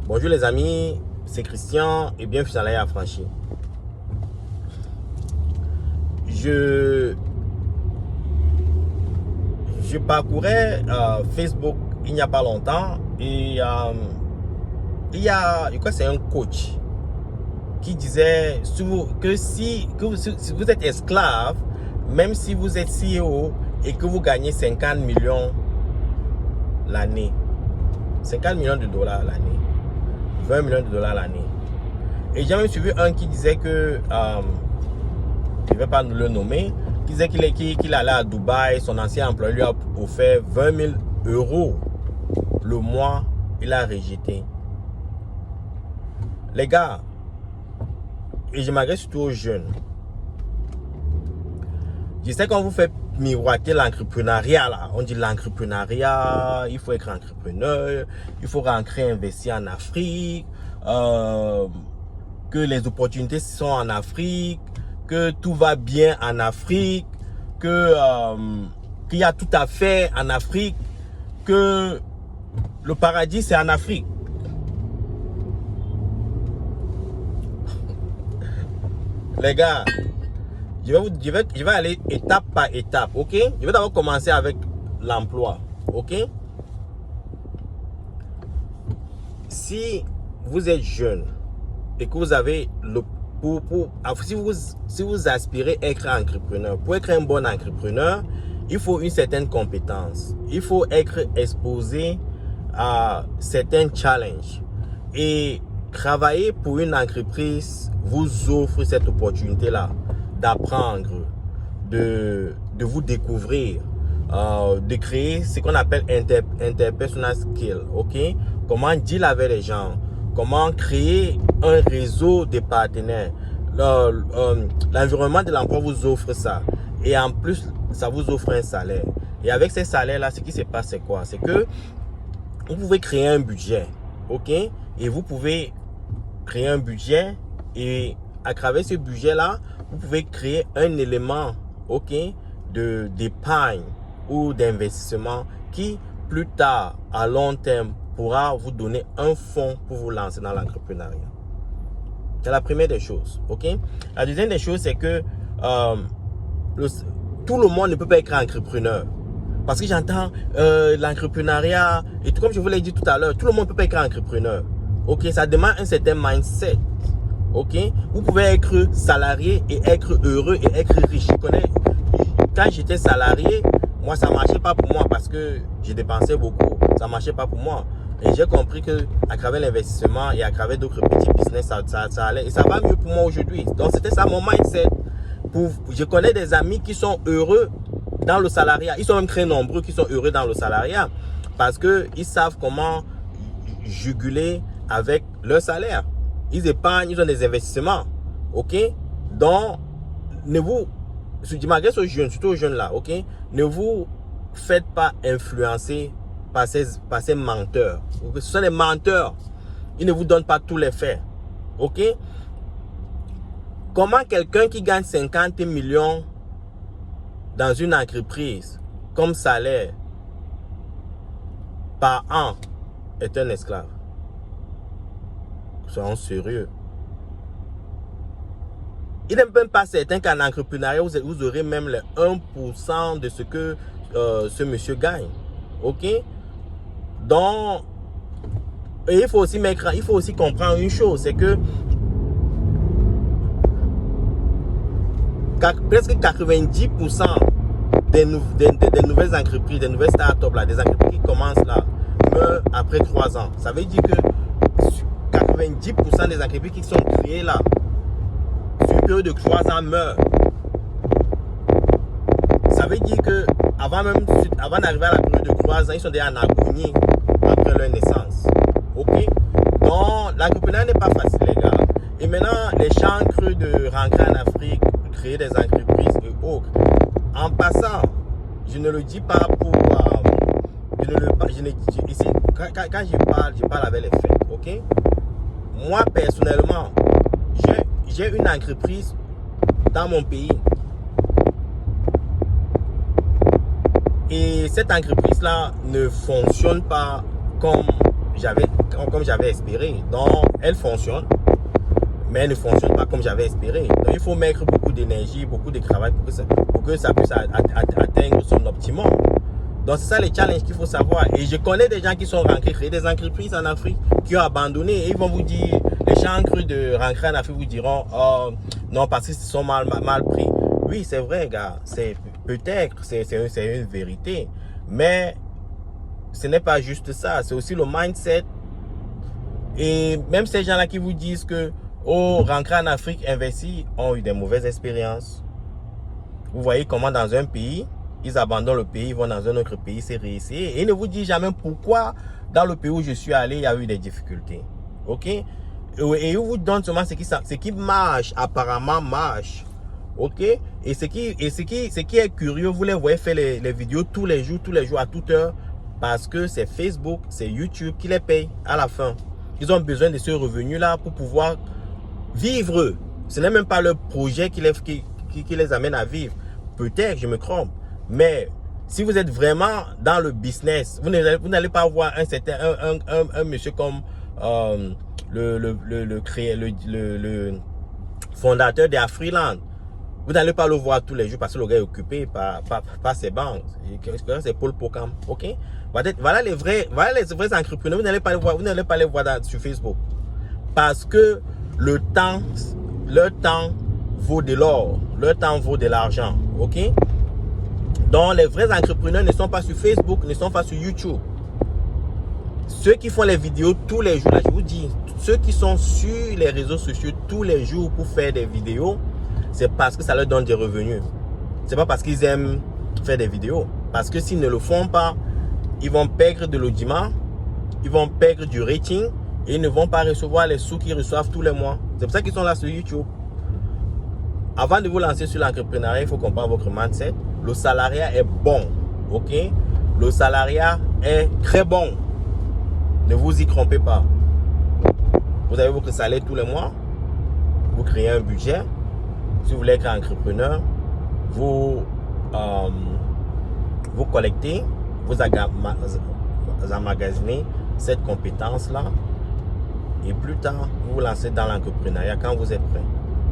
Bonjour les amis, c'est Christian et bienvenue sur l'Aïe Affranchi. Je parcourais Facebook il n'y a pas longtemps et il y a, je crois que c'est un coach qui disait si vous êtes esclave, même si vous êtes CEO et que vous gagnez 50 millions l'année, 50 millions de dollars l'année, 20 millions de dollars l'année. Et j'ai même suivi un qui disait que, je ne vais pas le nommer, qui disait qu'il allait à Dubaï, son ancien employeur lui a offert 20 000 euros le mois, il a rejeté. Les gars, et je m'adresse surtout aux jeunes, je sais qu'on vous fait miroiter l'entrepreneuriat là. On dit l'entrepreneuriat, il faut être entrepreneur, il faut rentrer investir en Afrique, que les opportunités sont en Afrique, que tout va bien en Afrique, qu'il y a tout à faire en Afrique, que le paradis c'est en Afrique. Les gars, je vais aller étape par étape, ok? Je vais d'abord commencer avec l'emploi, ok? Si vous êtes jeune et que vous avez si vous aspirez à être entrepreneur, pour être un bon entrepreneur, il faut une certaine compétence. Il faut être exposé à certains challenges. Et travailler pour une entreprise vous offre cette opportunité-là d'apprendre, de vous découvrir, de créer ce qu'on appelle interpersonal skill, ok? Comment deal avec les gens, comment créer un réseau de partenaires. L'environnement de l'emploi vous offre ça. Et en plus, ça vous offre un salaire. Et avec ces salaires-là, ce qui se passe, c'est quoi? C'est que vous pouvez créer un budget, ok? Et vous pouvez créer un budget et à travers ce budget-là, vous pouvez créer un élément, ok, d'épargne ou d'investissement qui, plus tard, à long terme, pourra vous donner un fonds pour vous lancer dans l'entrepreneuriat. C'est la première des choses, ok? La deuxième des choses, c'est que tout le monde ne peut pas être entrepreneur. Parce que j'entends l'entrepreneuriat, et tout comme je vous l'ai dit tout à l'heure, tout le monde ne peut pas être entrepreneur. Ok, ça demande un certain mindset. Ok, vous pouvez être salarié et être heureux et être riche. Je connais, quand j'étais salarié, moi ça marchait pas pour moi parce que je dépensais beaucoup. Ça marchait pas pour moi. Et j'ai compris que à travers l'investissement et à travers d'autres petits business, ça allait. Et ça va mieux pour moi aujourd'hui. Donc c'était ça mon mindset. Je connais des amis qui sont heureux dans le salariat. Ils sont même très nombreux qui sont heureux dans le salariat parce qu'ils savent comment juguler avec leur salaire. Ils épargnent, ils ont des investissements. Ok? Donc, je m'adresse aux jeunes, surtout aux jeunes là, ok? Ne vous faites pas influencer par ces menteurs. Ce sont des menteurs. Ils ne vous donnent pas tous les faits. Ok? Comment quelqu'un qui gagne 50 millions dans une entreprise comme salaire par an est un esclave? Soyons sérieux. Il n'est même pas certain qu'en entrepreneuriat, vous aurez même le 1% de ce que ce monsieur gagne. Ok? Donc, et il faut aussi comprendre une chose, c'est que presque 90% des nouvelles entreprises, des nouvelles startups, là, des entreprises qui commencent là, meurent après 3 ans. Ça veut dire que 90% des entreprises qui sont créées là, sur une période de 3 ans, meurent. Ça veut dire que avant d'arriver à la période de 3 ans, ils sont déjà en agonie après leur naissance. Ok? Donc, l'entrepreneuriat n'est pas facile, les gars. Et maintenant, les chancres de rentrer en Afrique, créer des entreprises et autres. En passant, je ne le dis pas pour... quand je parle avec les faits. Ok? Moi, personnellement, j'ai une entreprise dans mon pays. Et cette entreprise-là ne fonctionne pas comme comme j'avais espéré. Donc, elle fonctionne, mais elle ne fonctionne pas comme j'avais espéré. Donc, il faut mettre beaucoup d'énergie, beaucoup de travail pour que ça puisse atteindre son optimum. Donc, c'est ça les challenges qu'il faut savoir. Et je connais des gens qui sont rentrés, créer des entreprises en Afrique, qui ont abandonné. Et ils vont vous dire, les gens crus de rentrer en Afrique vous diront, oh, non, parce qu'ils sont mal pris. Oui, c'est vrai, gars. Peut-être, c'est une vérité. Mais ce n'est pas juste ça. C'est aussi le mindset. Et même ces gens-là qui vous disent que, oh, rentrer en Afrique, investir, ont eu des mauvaises expériences. Vous voyez comment dans un pays, ils abandonnent le pays, ils vont dans un autre pays, c'est réessayer. Et ils ne vous disent jamais pourquoi dans le pays où je suis allé, il y a eu des difficultés. Ok? Et ils vous donnent seulement ce qui marche, apparemment marche. Ok? Et ce qui est curieux, vous les voyez faire les vidéos tous les jours, à toute heure, parce que c'est Facebook, c'est YouTube qui les paye à la fin. Ils ont besoin de ce revenu-là pour pouvoir vivre. Ce n'est même pas leur projet qui les amène à vivre. Peut-être, je me trompe. Mais si vous êtes vraiment dans le business, vous n'allez pas voir un monsieur comme le fondateur d'Afriland. Vous n'allez pas le voir tous les jours parce que le gars est occupé par ses banques. C'est Paul Pocam. Ok? Voilà les vrais entrepreneurs. Vous n'allez pas les voir sur Facebook. Parce que leur temps vaut de l'or. Leur temps vaut de l'argent. Ok? Donc, les vrais entrepreneurs ne sont pas sur Facebook, ne sont pas sur YouTube. Ceux qui font les vidéos tous les jours, là, je vous dis, ceux qui sont sur les réseaux sociaux tous les jours pour faire des vidéos, c'est parce que ça leur donne des revenus. C'est pas parce qu'ils aiment faire des vidéos. Parce que s'ils ne le font pas, ils vont perdre de l'audimat, ils vont perdre du rating et ils ne vont pas recevoir les sous qu'ils reçoivent tous les mois. C'est pour ça qu'ils sont là sur YouTube. Avant de vous lancer sur l'entrepreneuriat, il faut comprendre votre mindset. Le salariat est bon, ok? Le salariat est très bon. Ne vous y trompez pas. Vous avez votre salaire tous les mois. Vous créez un budget. Si vous voulez être entrepreneur, vous collectez, vous emmagasinez cette compétence-là. Et plus tard, vous vous lancez dans l'entrepreneuriat quand vous êtes prêt.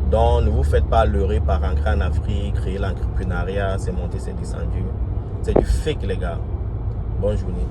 Donc, ne vous faites pas leurrer par rentrer en Afrique, créer l'entrepreneuriat, c'est monté, c'est descendu. C'est du fake, les gars. Bonne journée.